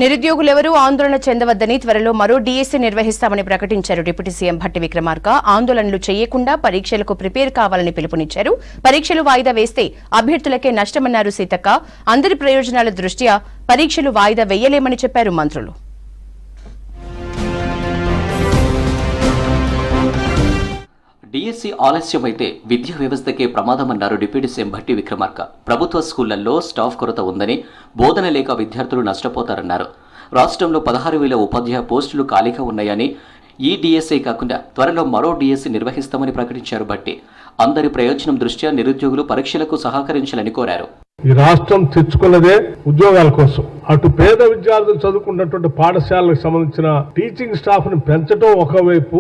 నిరుద్యోగులెవరూ ఆందోళన చెందవద్దని త్వరలో మరో డీఎస్సీ నిర్వహిస్తామని ప్రకటించారు డిప్యూటీ సీఎం భట్టి విక్రమార్క. ఆందోళనలు చేయకుండా పరీక్షలకు ప్రిపేర్ కావాలని పిలుపునిచ్చారు. పరీక్షలు వాయిదా వేస్తే అభ్యర్థులకే నష్టమన్నారు సీతక్క. అందరి ప్రయోజనాల దృష్ట్యా పరీక్షలు వాయిదా వేయలేమని చెప్పారు మంత్రులు. డిఎస్సీ ఆలస్యమైతే విద్యా వ్యవస్థకే ప్రమాదమన్నారు డిప్యూటీ సీఎం భట్టి విక్రమార్క. ప్రభుత్వ స్కూళ్లలో స్టాఫ్ కొరత ఉందని, బోధన లేక విద్యార్థులు నష్టపోతారన్నారు. రాష్ట్రంలో 16,000 ఉపాధ్యాయ పోస్టులు ఖాళీగా ఉన్నాయని, ఈ డిఎస్సీ కాకుండా త్వరలో మరో డిఎస్సీ నిర్వహిస్తామని ప్రకటించారు భట్టి. అందరి ప్రయోజనం దృష్ట్యా నిరుద్యోగులు పరీక్షలకు సహకరించాలని కోరారు. ఈ రాష్ట్రం తెచ్చుకున్నదే ఉద్యోగాల కోసం. అటు పేద విద్యార్థులు చదువుకున్నటువంటి పాఠశాలకు సంబంధించిన టీచింగ్ స్టాఫ్ ని పెంచడం ఒకవైపు,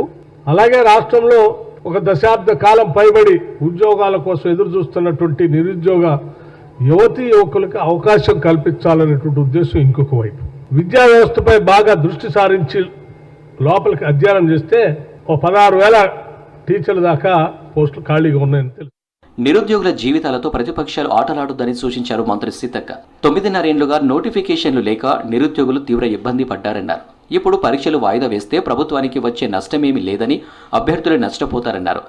అలాగే రాష్ట్రంలో ఒక దశాబ్ద కాలం పైబడి ఉద్యోగాల కోసం ఎదురు చూస్తున్నటువంటి నిరుద్యోగ యువతీ యువకులకు అవకాశం కల్పించాలనేటువంటి ఉద్దేశం ఇంకొక వైపు. విద్యా వ్యవస్థపై బాగా దృష్టి సారించి లోపలికి అధ్యయనం చేస్తే 16,000 టీచర్ల దాకా పోస్టులు ఖాళీగా ఉన్నాయని తెలుసు. నిరుద్యోగుల జీవితాలతో ప్రతిపక్షాలు ఆటలాడొద్దని సూచించారు మంత్రి సీతక్క. 9.5 ఏళ్లుగా నోటిఫికేషన్లు లేక నిరుద్యోగులు తీవ్ర ఇబ్బంది పడ్డారన్నారు. ఇప్పుడు పరీక్షలు వాయిదా వేస్తే ప్రభుత్వానికి వచ్చే నష్టమేమీ లేదని, అభ్యర్థులు నష్టపోతారన్నారు.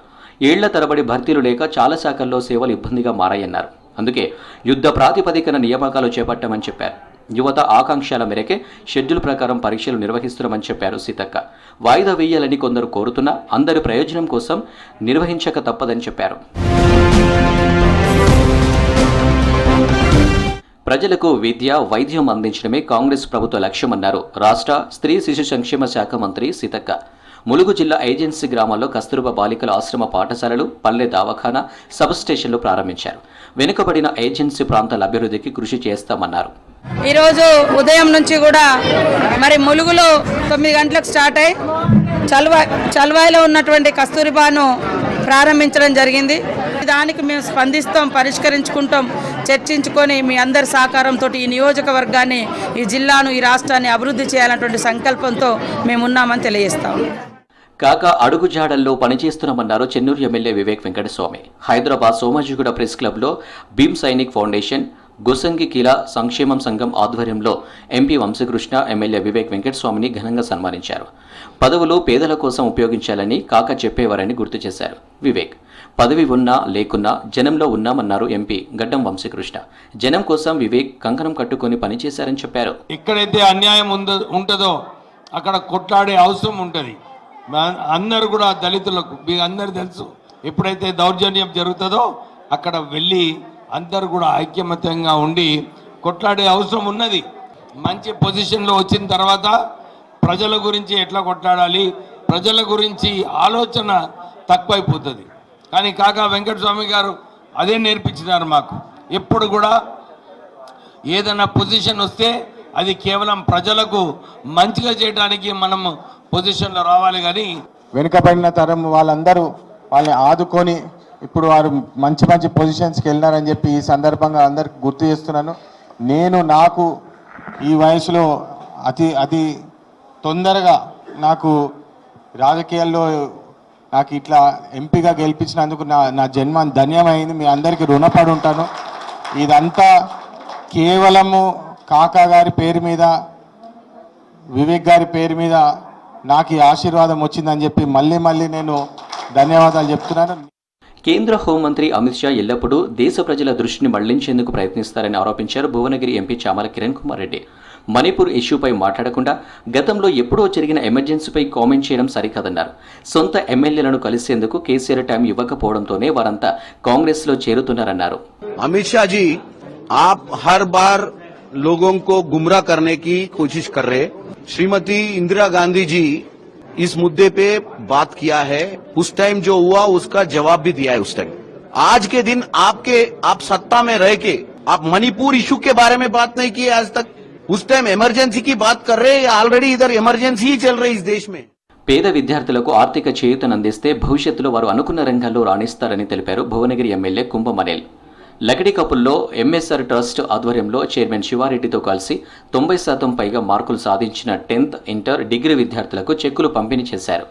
ఏళ్ల తరబడి భర్తీలు లేక చాలా శాఖల్లో సేవలు ఇబ్బందిగా మారాయన్నారు. అందుకే యుద్ధ ప్రాతిపదికన నియామకాలు చేపట్టామని చెప్పారు. యువత ఆకాంక్షల మేరకే షెడ్యూల్ ప్రకారం పరీక్షలు నిర్వహిస్తున్నామని చెప్పారు సీతక్క. వాయిదా వేయాలని కొందరు కోరుతున్నా అందరి ప్రయోజనం కోసం నిర్వహించక తప్పదని చెప్పారు. ప్రజలకు విద్య, వైద్యం అందించడమే కాంగ్రెస్ ప్రభుత్వ లక్ష్యమన్నారు రాష్ట్ర స్త్రీ శిశు సంక్షేమ శాఖ మంత్రి సీతక్క. ములుగు జిల్లా ఏజెన్సీ గ్రామాల్లో కస్తూర్బా బాలికల ఆశ్రమ పాఠశాలలు, పల్లె దవాఖానా, సబ్ స్టేషన్లు ప్రారంభించారు. వెనుకబడిన ఏజెన్సీ ప్రాంతాల అభివృద్ధికి కృషి చేస్తామన్నారు. ఈరోజు ఉదయం నుంచి కూడా మరి ములుగులో 9 గంటలకు స్టార్ట్ అయ్యి చల్వాయిలో ఉన్నటువంటి కస్తూరిబాను ప్రారంభించడం జరిగింది. దానికి మేము స్పందిస్తాం, పరిష్కరించుకుంటాం, చర్చించుకొని మీ అందరి సహకారంతో ఈ నియోజకవర్గాన్ని, ఈ జిల్లాను, ఈ రాష్ట్రాన్ని అభివృద్ధి చేయాలన్నటువంటి సంకల్పంతో మేమున్నామని తెలియజేస్తాం. కాక అడుగుజాడల్లో పనిచేస్తున్నామన్నారు చెన్నూరు ఎమ్మెల్యే వివేక్ వెంకటస్వామి. హైదరాబాద్ సోమాజిగూడ ప్రెస్ క్లబ్లో భీమ్ సైనిక్ ఫౌండేషన్, గుసంగి కీలా సంక్షేమం సంఘం ఆధ్వర్యంలో ఎంపీ వంశీకృష్ణ, ఎమ్మెల్యే వివేక్ వెంకటస్వామిని ఘనంగా సన్మానించారు. పదవులు పేదల కోసం ఉపయోగించాలని కాక చెప్పేవారని గుర్తు చేశారు వివేక్. పదవి ఉన్నా లేకున్నా జనంలో ఉన్నామన్నారు ఎంపీ గడ్డం వంశీకృష్ణ. జనం కోసం వివేక్ కంకణం కట్టుకుని పనిచేశారని చెప్పారు. ఎక్కడైతే అన్యాయం ఉంటుందో అక్కడ కొట్లాడే అవసరం ఉంటుంది. అందరూ కూడా దళితులకు మీ అందరూ తెలుసు, ఎప్పుడైతే దౌర్జన్యం జరుగుతుందో అక్కడ వెళ్ళి అందరూ కూడా ఐక్యమత్యంగా ఉండి కొట్లాడే అవసరం ఉన్నది. మంచి పొజిషన్లో వచ్చిన తర్వాత ప్రజల గురించి ఎట్లా కొట్లాడాలి, ప్రజల గురించి ఆలోచన తక్కువైపోతుంది. కానీ కాకా వెంకటస్వామి గారు అదే నేర్పించినారు మాకు. ఎప్పుడు కూడా ఏదైనా పొజిషన్ వస్తే అది కేవలం ప్రజలకు మంచిగా చేయడానికి మనం పొజిషన్లో రావాలి. కానీ వెనుకబడిన తరం వాళ్ళందరూ వాళ్ళని ఆదుకొని ఇప్పుడు వారు మంచి మంచి పొజిషన్స్కి వెళ్ళినారని చెప్పి ఈ సందర్భంగా అందరికి గుర్తు చేస్తున్నాను. నాకు ఈ వయసులో అతి తొందరగా నాకు రాజకీయాల్లో నాకు ఇట్లా ఎంపీగా గెలిపించినందుకు నా జన్మ ధన్యమైంది. మీ అందరికీ రుణపడి ఉంటాను. ఇదంతా కేవలము కాకా గారి పేరు మీద, వివేక్ గారి పేరు మీద నాకు ఈ ఆశీర్వాదం వచ్చిందని చెప్పి మళ్ళీ నేను ధన్యవాదాలు చెప్తున్నాను. కేంద్ర హోంమంత్రి అమిత్ షా ఎల్లప్పుడూ దేశ ప్రజల దృష్టిని మళ్లించేందుకు ప్రయత్నిస్తారని ఆరోపించారు భువనగిరి ఎంపీ చామల కిరణ్ కుమార్ రెడ్డి. మణిపూర్ ఇష్యూపై మాట్లాడకుండా గతంలో ఎప్పుడో జరిగిన ఎమర్జెన్సీపై కామెంట్ చేయడం సరికాదన్నారు. సొంత ఎమ్మెల్యేలను కలిసేందుకు కేసీఆర్ టైం ఇవ్వకపోవడంతోనే వారంతా కాంగ్రెస్ లో చేరుతున్నారన్నారు. అమిత్ షా జీ आप हर बार लोगों को गुमराह करने की कोशिश कर रहे. श्रीमती इंदिरा गांधी जी इस मुद्दे पे बात किया है. उस टाइम जो हुआ उसका जवाब भी दिया है. उस टाइम आज के दिन आप सत्ता में रह के आप मणिपुर इशू के बारे में बात नहीं की आज तक. उस टाइम इमरजेंसी की बात कर रहे हैं. ऑलरेडी इधर इमरजेंसी ही चल रही है इस देश में. పేద విద్యార్థులకు ఆర్థిక చేయూతనందిస్తే భవిష్యత్తులో వారు అనుకున్న రంగాల్లో రాణిస్తారని తెలిపారు భువనగిరి ఎమ్మెల్యే కుంభమనేల్. లకడికపుల్లో ఎంఎస్ఆర్ ట్రస్ట్ ఆధ్వర్యంలో చైర్మన్ శివారెడ్డితో కలిసి 90% పైగా మార్కులు సాధించిన 10th, ఇంటర్, డిగ్రీ విద్యార్థులకు చెక్కులు పంపిణీ చేశారు.